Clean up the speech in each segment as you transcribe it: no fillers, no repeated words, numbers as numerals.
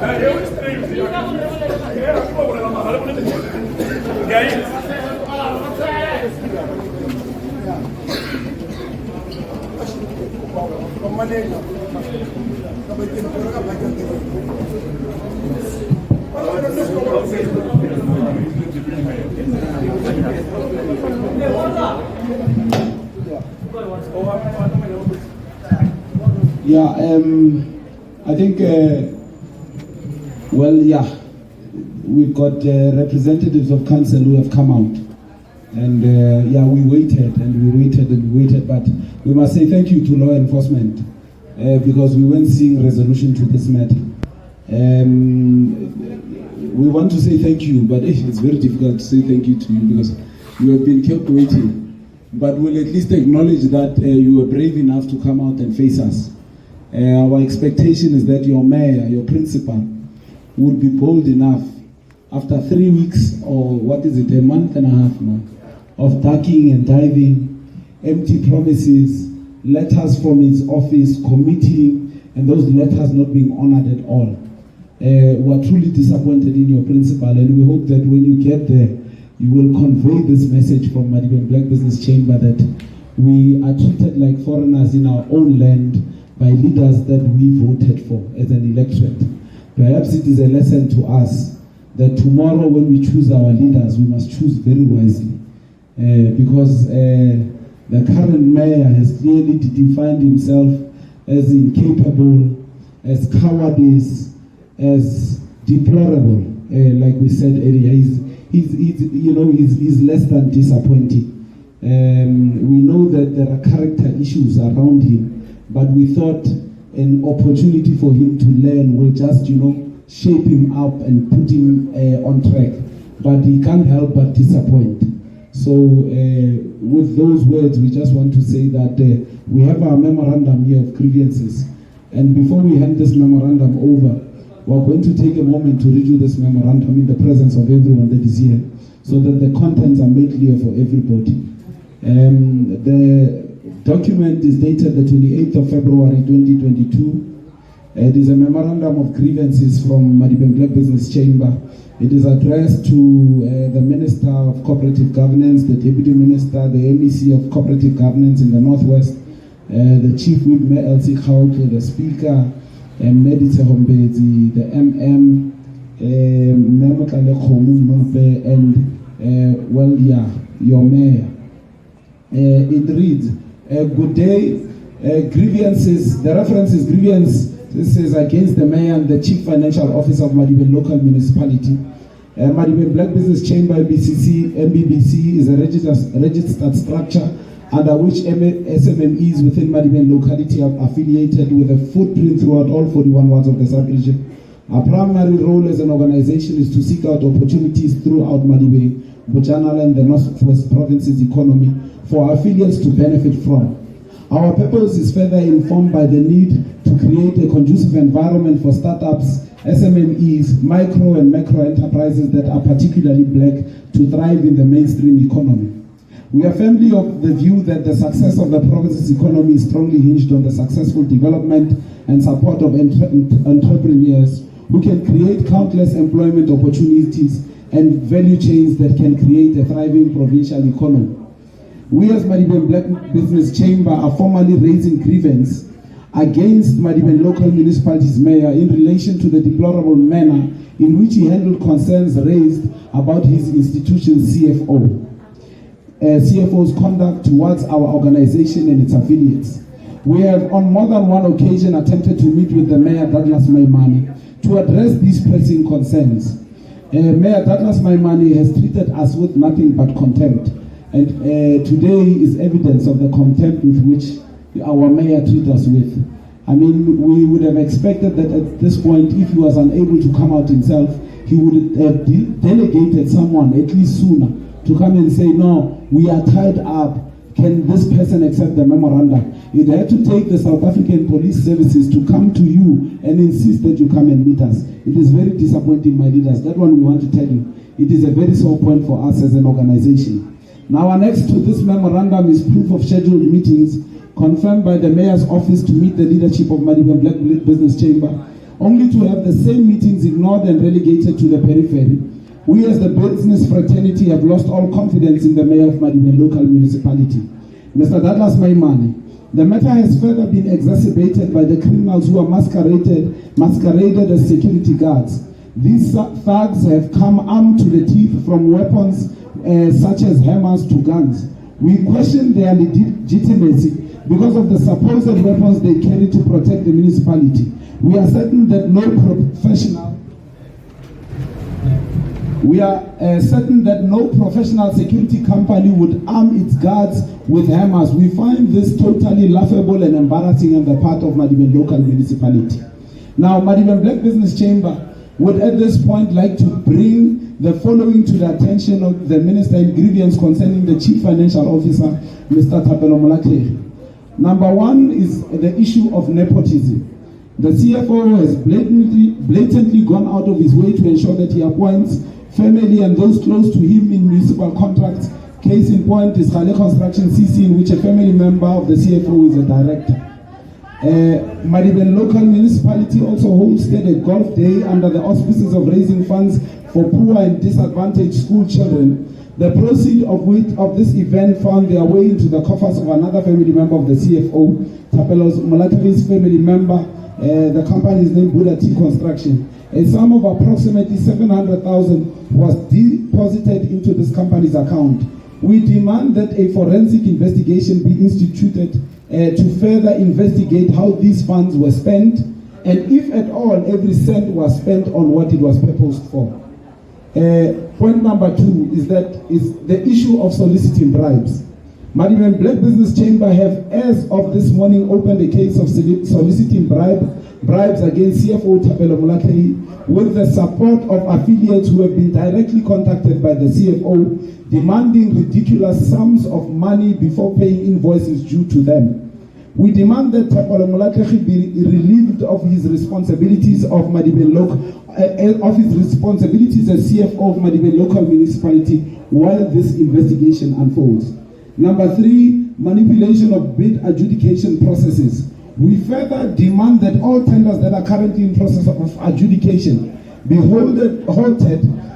I think, we've got representatives of council who have come out. And we waited, but we must say thank you to law enforcement because we weren't seeing resolution to this matter. We want to say thank you, but it's very difficult to say thank you to you because you have been kept waiting. But we'll at least acknowledge that you were brave enough to come out and face us. Our expectation is that your mayor, your principal, would be bold enough after 3 weeks or a month and a half now, of ducking and diving, empty promises, letters from his office committing, and those letters not being honored at all. We're truly disappointed in your principal, and we hope that when you get there, you will convey this message from Madibeng Black Business Chamber that we are treated like foreigners in our own land by leaders that we voted for as an electorate. Perhaps it is a lesson to us that tomorrow when we choose our leaders, we must choose very wisely. Because the current mayor has clearly defined himself as incapable, as cowardice, as deplorable. Like we said earlier, he's less than disappointing. We know that there are character issues around him, but we thought an opportunity for him to learn will just, shape him up and put him on track. But he can't help but disappoint. So with those words, we just want to say that we have our memorandum here of grievances. And before we hand this memorandum over, we're going to take a moment to read you this memorandum in the presence of everyone that is here, so that the contents are made clear for everybody. The document is dated the 28th of February 2022. It is a memorandum of grievances from Madibeng Black Business Chamber. It is addressed to the Minister of Cooperative Governance, the Deputy Minister, the MEC of Cooperative Governance in the Northwest, the Chief Whip LC Khauke, the Speaker, Meditse Hombezi, the MM, Memokale Khomu Mpe, and your Mayor. It reads, good day, grievances, the reference is grievance. This is against the Mayor and the Chief Financial Officer of Madibeng Local Municipality. Madibeng Black Business Chamber, MBBC, is a registered structure under which SMMEs within Madibeng locality are affiliated with a footprint throughout all 41 wards of the sub-region. Our primary role as an organization is to seek out opportunities throughout Madibeng, Bojanala, and the Northwest Province's economy for our affiliates to benefit from. Our purpose is further informed by the need to create a conducive environment for startups, SMMEs, micro and macro enterprises that are particularly black to thrive in the mainstream economy. We are firmly of the view that the success of the province's economy is strongly hinged on the successful development and support of entrepreneurs who can create countless employment opportunities and value chains that can create a thriving provincial economy. We as Madibeng Black Business Chamber are formally raising grievance against Madibeng Local Municipality's mayor in relation to the deplorable manner in which he handled concerns raised about his institution's CFO's conduct towards our organization and its affiliates. We have on more than one occasion attempted to meet with the Mayor Douglas Maimane to address these pressing concerns. Mayor Douglas Maimane has treated us with nothing but contempt. And today is evidence of the contempt with which our mayor treats us with. I mean, we would have expected that at this point, if he was unable to come out himself, he would have delegated someone at least sooner to come and say, no, we are tied up. Can this person accept the memorandum? It had to take the South African Police Services to come to you and insist that you come and meet us. It is very disappointing, my leaders. That one we want to tell you. It is a very sore point for us as an organization. Now, annexed to this memorandum is proof of scheduled meetings confirmed by the Mayor's office to meet the leadership of Madibeng Black Business Chamber. only to have the same meetings ignored and relegated to the periphery. We as the business fraternity have lost all confidence in the mayor of Madibeng local municipality, Mr. Douglas Maimane. The matter has further been exacerbated by the criminals who are masqueraded as security guards. These thugs have come armed to the teeth from weapons such as hammers to guns. We question their legitimacy because of the supposed weapons they carry to protect the municipality. We are certain that no professional security company would arm its guards with hammers. We find this totally laughable and embarrassing on the part of Madibeng local municipality. Now, Madibeng Black Business Chamber would at this point like to bring the following to the attention of the Minister in grievance concerning the Chief Financial Officer, Mr. Thapelo Molakleri. Number one is the issue of nepotism. The CFO has blatantly gone out of his way to ensure that he appoints family and those close to him in municipal contracts. Case in point is Khale Construction CC, in which a family member of the CFO is a director. Madibeng local municipality also hosted a golf day under the auspices of raising funds for poor and disadvantaged school children. The proceeds of this event found their way into the coffers of another family member of the CFO, Thapelo Molakeri's family member. The company is named Buddha T Construction. A sum of approximately 700,000 was deposited into this company's account. We demand that a forensic investigation be instituted to further investigate how these funds were spent, and if at all every cent was spent on what it was purposed for. Point number two is the issue of soliciting bribes. Madibeng Black Business Chamber have, as of this morning, opened a case of soliciting bribes against CFO Thapelo Molakleri with the support of affiliates who have been directly contacted by the CFO, demanding ridiculous sums of money before paying invoices due to them. We demand that Thapelo Molakleri be relieved of his responsibilities of Madibeng as CFO of Madibeng local municipality while this investigation unfolds. Number three, manipulation of bid adjudication processes. We further demand that all tenders that are currently in process of adjudication be halted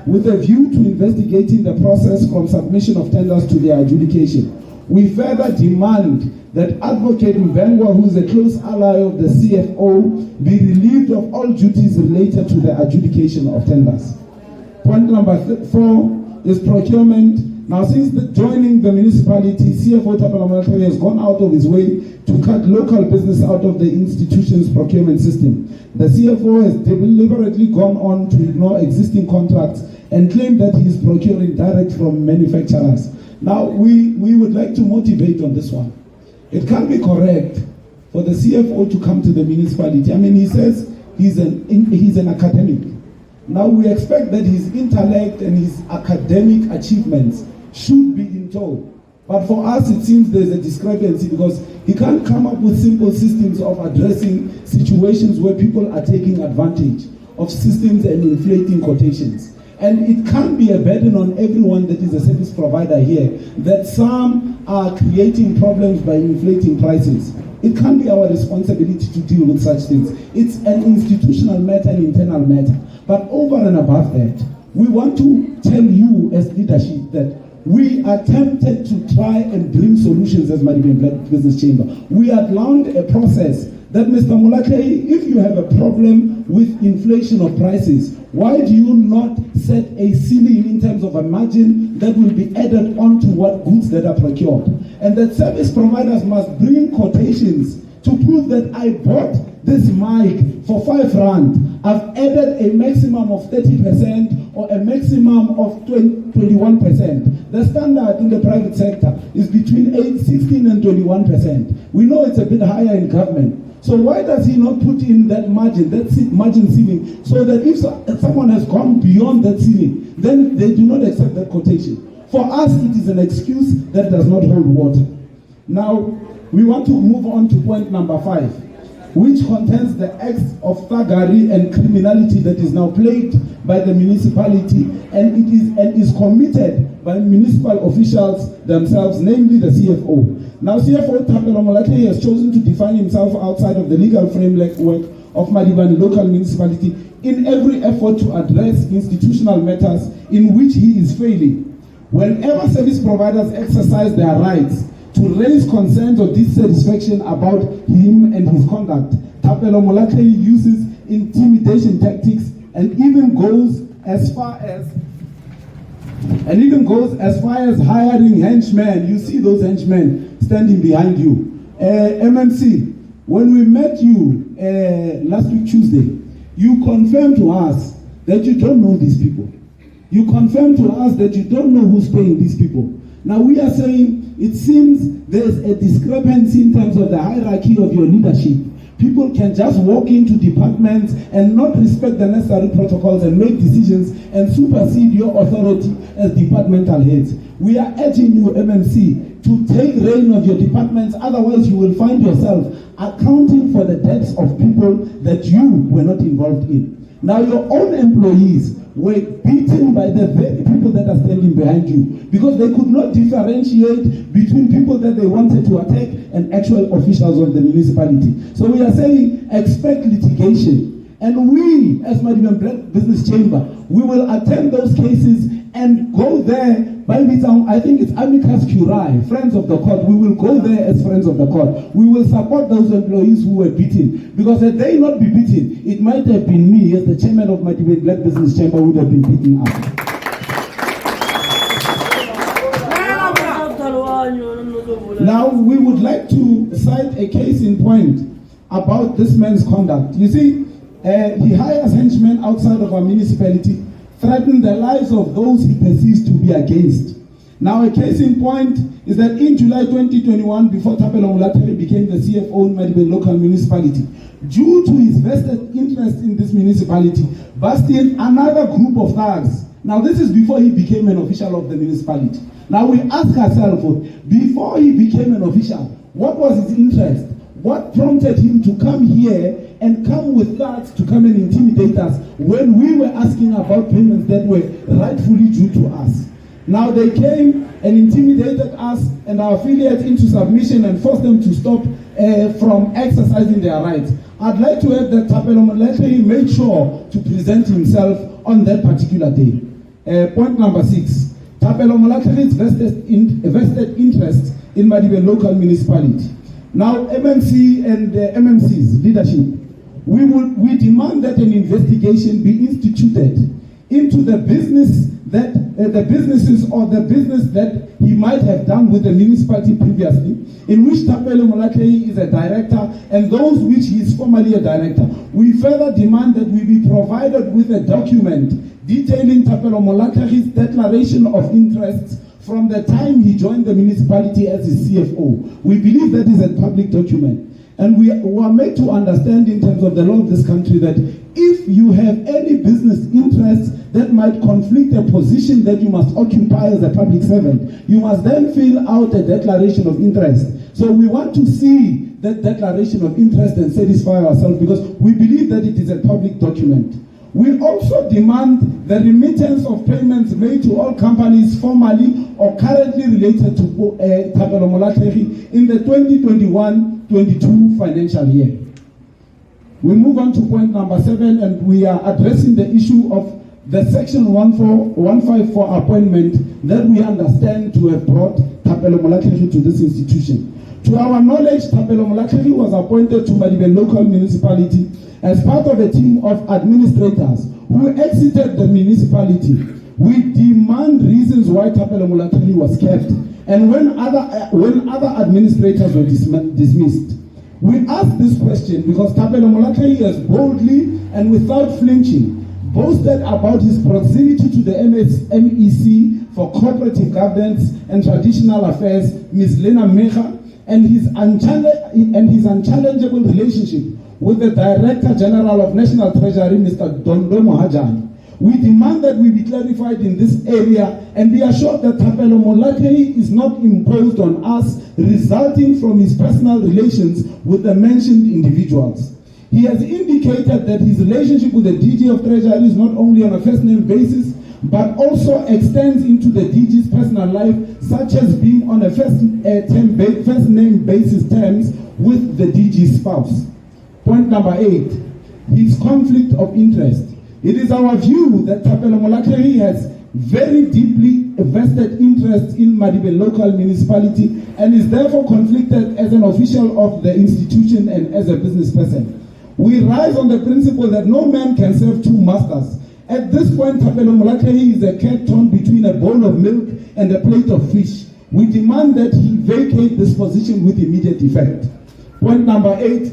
with a view to investigating the process from submission of tenders to their adjudication. We further demand that Advocate Mvengwa, who is a close ally of the CFO, be relieved of all duties related to the adjudication of tenders. Point number 4 is procurement. Now, since joining the municipality, CFO Thapelo Molakleri has gone out of his way to cut local business out of the institution's procurement system. The CFO has deliberately gone on to ignore existing contracts and claim that he is procuring direct from manufacturers. Now, we would like to motivate on this one. It can't be correct for the CFO to come to the municipality. I mean, he says he's an academic. Now, we expect that his intellect and his academic achievements should be in tow. But for us, it seems there's a discrepancy because he can't come up with simple systems of addressing situations where people are taking advantage of systems and inflating quotations. And it can't be a burden on everyone that is a service provider here that some are creating problems by inflating prices. It can't be our responsibility to deal with such things. It's an institutional matter, an internal matter. But over and above that, we want to tell you as leadership that we are tempted to try and bring solutions as Madibeng Black Business Chamber. We outlined a process that, Mr. Molakleri, if you have a problem with inflation of prices, why do you not set a ceiling in terms of a margin that will be added on to what goods that are procured? And that service providers must bring quotations to prove that I bought this mic for 5 rand. I've added a maximum of 30% or a maximum of 21%. The standard in the private sector is between 16 and 21%. We know it's a bit higher in government. So why does he not put in that margin ceiling, so that if someone has gone beyond that ceiling, then they do not accept that quotation? For us, it is an excuse that does not hold water. Now, we want to move on to point number 5, which contains the acts of thuggery and criminality that is now plagued by the municipality, and it is committed by municipal officials themselves, namely the CFO. Now, CFO Thapelo Molakleri has chosen to define himself outside of the legal framework of Madibeng local municipality in every effort to address institutional matters in which he is failing. Whenever service providers exercise their rights to raise concerns or dissatisfaction about him and his conduct, Thapelo Molatlhe uses intimidation tactics and even goes as far as hiring henchmen. You see those henchmen standing behind you. MMC, when we met you last week Tuesday, you confirmed to us that you don't know these people. You confirmed to us that you don't know who's paying these people. Now we are saying it seems there's a discrepancy in terms of the hierarchy of your leadership. People can just walk into departments and not respect the necessary protocols and make decisions and supersede your authority as departmental heads. We are urging you, MMC, to take reign of your departments, otherwise you will find yourself accounting for the deaths of people that you were not involved in. Now your own employees were beaten by the very people that are standing behind you because they could not differentiate between people that they wanted to attack and actual officials of the municipality. So we are saying expect litigation. And we, as Madibeng Black Business Chamber, we will attend those cases and go there. I think it's amicus curiae, friends of the court. We will go there as friends of the court. We will support those employees who were beaten. Because had they not been beaten, it might have been me as the chairman of Madibeng Black Business Chamber who would have been beaten up. Now we would like to cite a case in point about this man's conduct. You see, he hires henchmen outside of our municipality, threaten the lives of those he perceives to be against. Now a case in point is that in July 2021, before Thapelo Molatlhe became the CFO in Madibeng local municipality, due to his vested interest in this municipality, Bastian, another group of thugs. Now this is before he became an official of the municipality. Now we ask ourselves, before he became an official, what was his interest? What prompted him to come here and come with thugs to come and intimidate us when we were asking about payments that were rightfully due to us? Now they came and intimidated us and our affiliates into submission and forced them to stop from exercising their rights. I'd like to add that Thapelo Molatlhe made sure to present himself on that particular day. Point number 6, Thapelo Molatlhe's vested interest in Madibeng local municipality. Now MMC and MMC's leadership, we demand that an investigation be instituted into the business that the business that he might have done with the municipality previously, in which Thapelo Molatlhe is a director and those which he is formerly a director. We further demand that we be provided with a document detailing Thapelo Molatlhe's declaration of interests from the time he joined the municipality as his CFO. We believe that is a public document. And we are made to understand in terms of the law of this country that if you have any business interests that might conflict a position that you must occupy as a public servant, you must then fill out a declaration of interest. So we want to see that declaration of interest and satisfy ourselves because we believe that it is a public document. We also demand the remittance of payments made to all companies formerly or currently related to Thapelo Molatlhe in the 2021-22 financial year. We move on to point number 7, and we are addressing the issue of the section 154 appointment that we understand to have brought Thapelo Molatlhe to this institution. To our knowledge, Thapelo Molatlhe was appointed to Madibeng local municipality as part of a team of administrators who exited the municipality. We demand reasons why Thapelo Molatlhe was kept and when other administrators were dismissed. We ask this question because Thapelo Molatlhe has boldly and without flinching boasted about his proximity to the MEC for cooperative governance and traditional affairs, Ms. Lena Mecha, and his unchallengeable relationship with the Director General of National Treasury, Mr. Dondo Mohajani. We demand that we be clarified in this area and be assured that Thapelo Molatlhe is not imposed on us resulting from his personal relations with the mentioned individuals. He has indicated that his relationship with the DG of Treasury is not only on a first-name basis, but also extends into the DG's personal life, such as being on a first-name basis terms with the DG's spouse. Point number 8. his conflict of interest. It is our view that Thapelo Molakeri has very deeply vested interest in Madibeng local municipality and is therefore conflicted as an official of the institution and as a business person. We rise on the principle that no man can serve two masters. At this point, Thapelo Molakeri is a cat torn between a bowl of milk and a plate of fish. We demand that he vacate this position with immediate effect. Point number 8,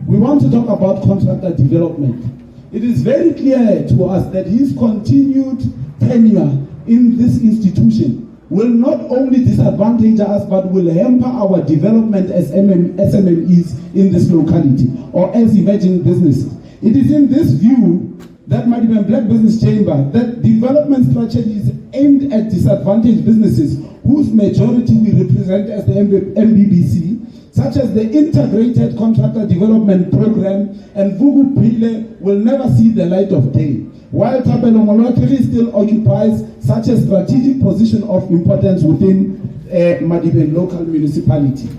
we want to talk about contractor development. It is very clear to us that his continued tenure in this institution will not only disadvantage us but will hamper our development as SMMEs in this locality or as emerging businesses. It is in this view that Madibeng Black Business Chamber, that development strategies aimed at disadvantaged businesses whose majority we represent as the MBBC, such as the Integrated Contractor Development Program and Vugu Pile, will never see the light of day, while Thapelo Molakeri still occupies such a strategic position of importance within Madibeng local municipality.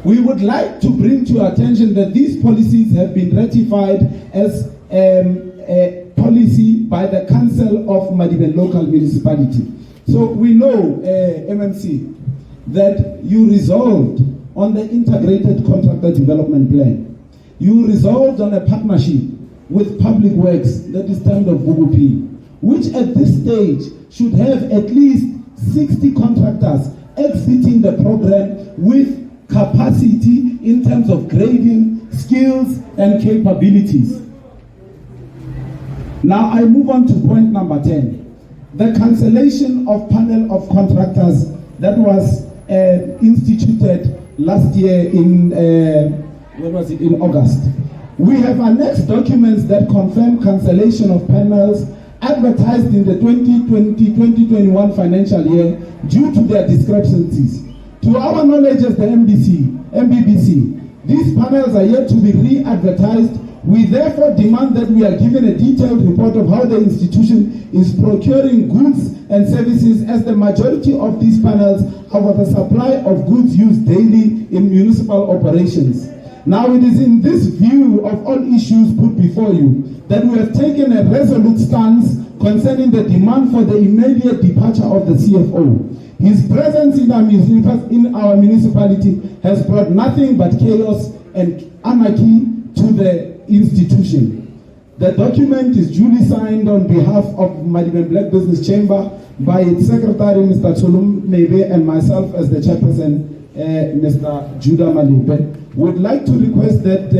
We would like to bring to your attention that these policies have been ratified as a policy by the Council of Madibeng local municipality. So we know, MMC, that you resolved on the Integrated Contractor Development Plan. You resolved on a partnership with Public Works that is termed of VUGUP, which at this stage should have at least 60 contractors exiting the program with capacity in terms of grading, skills, and capabilities. Now I move on to point number 10. The cancellation of panel of contractors that was instituted last year in in August. We have annexed documents that confirm cancellation of panels advertised in the 2020-2021 financial year due to their discrepancies. To our knowledge as the MBBC, these panels are yet to be re-advertised. We therefore demand that we are given a detailed report of how the institution is procuring goods and services, as the majority of these panels are for the supply of goods used daily in municipal operations. Now it is in this view of all issues put before you that we have taken a resolute stance concerning the demand for the immediate departure of the CFO. His presence in our municipality has brought nothing but chaos and anarchy to the institution. The document is duly signed on behalf of Madibeng Black Business Chamber by its secretary, Mr. Tsolum Mebe, and myself as the chairperson, Mr. Judah Malibe. Would like to request that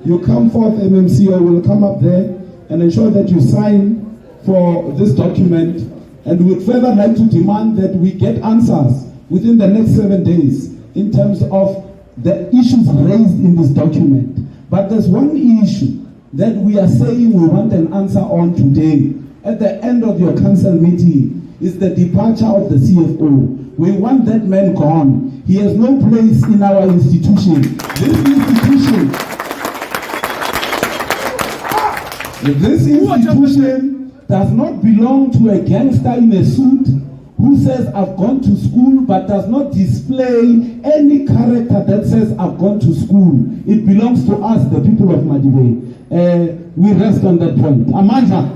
you come forth, MMCO will come up there and ensure that you sign for this document, and we would further like to demand that we get answers within the next 7 days in terms of the issues raised in this document. But there's one issue that we are saying we want an answer on today. At the end of your council meeting is the departure of the CFO. We want that man gone. He has no place in our institution. This institution does not belong to a gangster in a suit who says I've gone to school but does not display any character that says I've gone to school. It belongs to us, the people of Madibeng. We rest on that point. Amanda,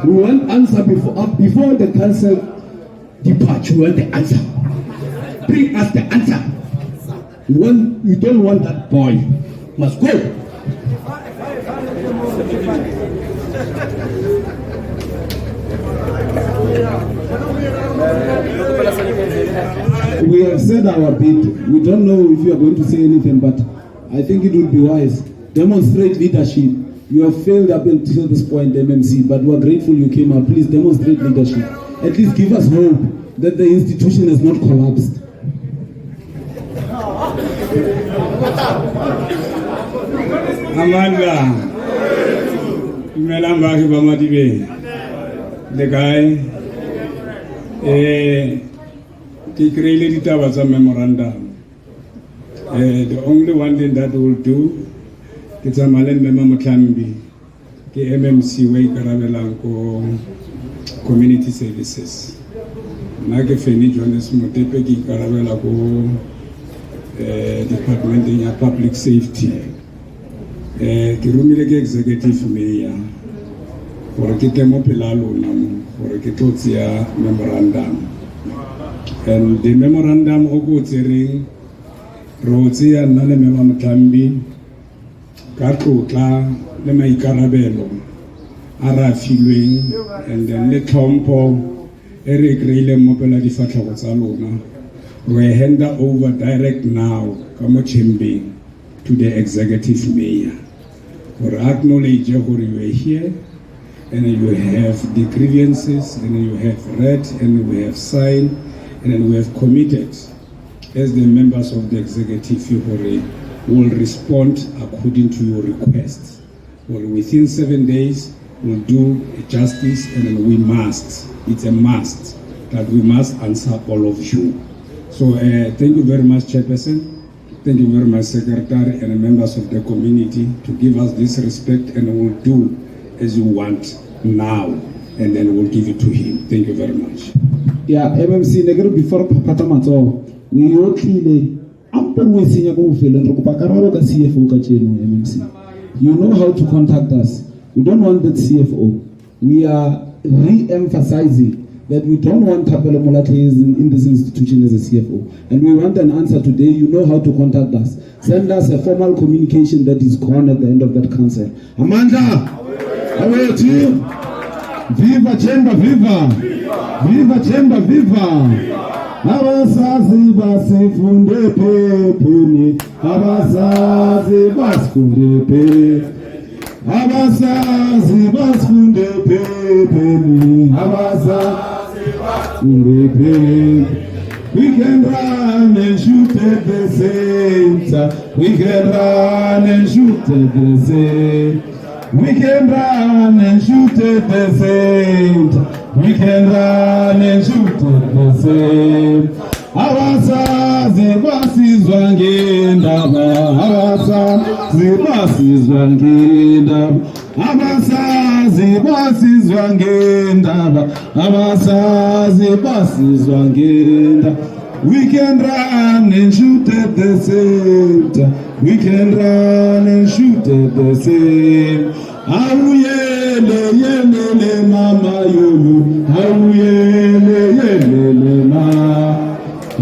we want answer before the council departure. We want the answer. Bring us the answer. We don't want that boy. Must go. have said our bit. We don't know if you are going to say anything, but I think it would be wise. Demonstrate leadership. You have failed up until this point, MMC, but we are grateful you came out. Please demonstrate leadership. At least give us hope that the institution has not collapsed. Amanda, Melambaki Madibeng, the guy, he created it was a memorandum. The only one thing that will do, it's a Madibeng Manucipality, the MMC way Karabelanko community services. Nage Feni Jones Motepeki Karabelako Department in Public Safety. Kirumile executive mayor for a kitemo pilalo namu for a kitotia memorandum. And the memorandum ogotsering Rosia Nale Manucipality Karkota le maikarabelo ara filweng and then le tlhompho ere kreile mopela di fatlhogo tsa lona we hand over direct now kamo chambering to the executive mayor for acknowledge where you are here and you have the grievances and you have read and we have signed and then we have committed as the members of the executive who will respond according to your request. Well, within 7 days, we'll do justice, and then we must, it's a must, that we must answer all of you. So thank you very much, Chairperson. Thank you very much, Secretary and members of the community to give us this respect, and we'll do as you want now, and then we'll give it to him. Thank you very much. Yeah, MMC, before Patamato, we all clearly. You know how to contact us. We don't want that CFO. We are re-emphasizing that we don't want Tapelo Molate in this institution as a CFO. And we want an answer today. You know how to contact us. Send us a formal communication that is gone at the end of that council. Amanda! How are you? Viva Chamber, viva! Viva Chamber, viva! Abasazi basifunde pepeni, abasazi basifunde pe, abasazi basifunde pepeni, abasazi basifunde pe. We can run and shoot at the same time. We can run and shoot at the same. We can run and shoot at the same time. We can run and shoot at the same. Abasazi basizwa ngendaba, abasazi basizwa ngendaba, abasazi basizwa ngendaba, abasazi basizwa ngendaba. We can run and shoot at the same time. We can run and shoot at the same. Auyele yele mama yulu, auyele yele mama,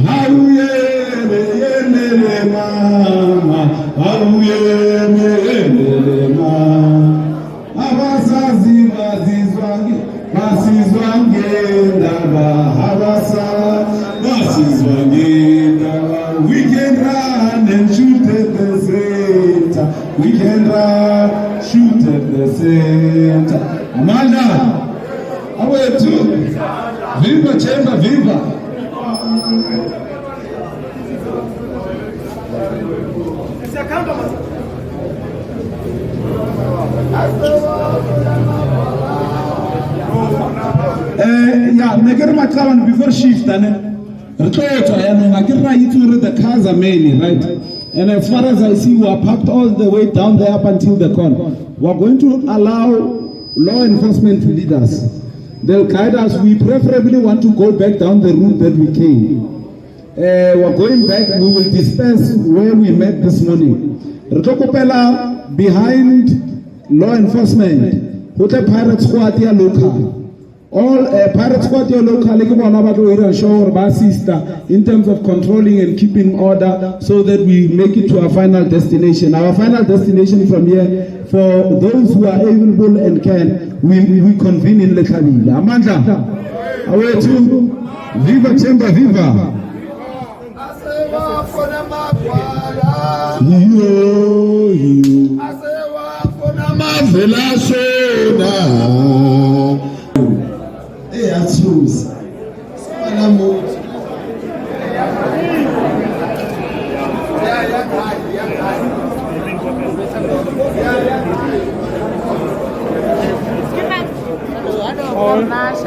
auyele yele mama, auyele yele mama. Abasazi basizwange ndaba, abasazi basizwange ndaba. We can run and shoot at the same time. We can run, shoot at the same time. Amanda, away too. Viva Chamber, viva. Yeah, neger makawan before shift ane. Retoto ayano ngakira yitu the cars are mainly right. And as far as I see, we are packed all the way down there up until the corner. We are going to allow law enforcement to lead us. They'll guide us. We preferably want to go back down the route that we came. We're going back. We will disperse where we met this morning. Rotokopela behind law enforcement. Hotel Pirate Squad here local. All Pirate Squad here local in terms of controlling and keeping order so that we make it to our final destination. Our final destination from here, for those who are able and can, we convene in Lekabila. Amanda, away to Viva Chamber, viva.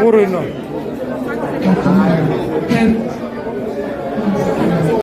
Murino.